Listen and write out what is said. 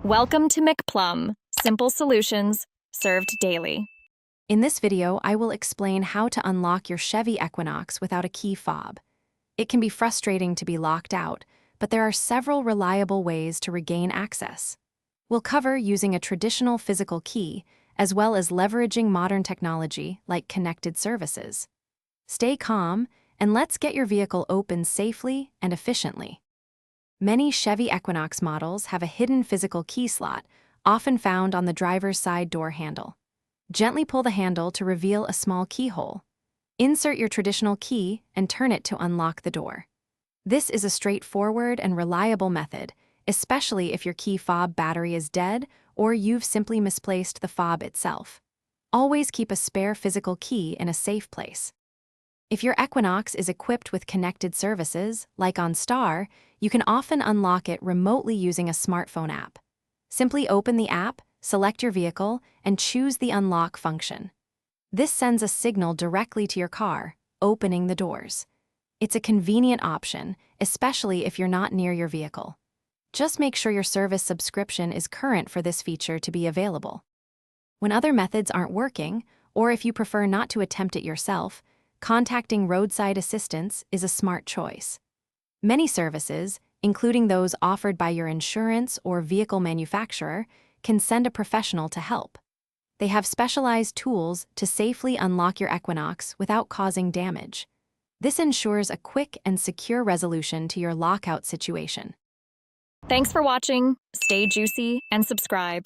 Welcome to McPlum, simple solutions served daily. In this video, I will explain how to unlock your Chevy Equinox without a key fob. It can be frustrating to be locked out, but there are several reliable ways to regain access. We'll cover using a traditional physical key, as well as leveraging modern technology like connected services. Stay calm, and let's get your vehicle open safely and efficiently. Many Chevy Equinox models have a hidden physical key slot, often found on the driver's side door handle. Gently pull the handle to reveal a small keyhole. Insert your traditional key and turn it to unlock the door. This is a straightforward and reliable method, especially if your key fob battery is dead or you've simply misplaced the fob itself. Always keep a spare physical key in a safe place. If your Equinox is equipped with connected services, like on Star, you can often unlock it remotely using a smartphone app. Simply open the app, select your vehicle, and choose the unlock function. This sends a signal directly to your car, opening the doors. It's a convenient option, especially if you're not near your vehicle. Just make sure your service subscription is current for this feature to be available. When other methods aren't working, or if you prefer not to attempt it yourself, contacting roadside assistance is a smart choice. Many services, including those offered by your insurance or vehicle manufacturer, can send a professional to help. They have specialized tools to safely unlock your Equinox without causing damage. This ensures a quick and secure resolution to your lockout situation. Thanks for watching. Stay juicy and subscribe.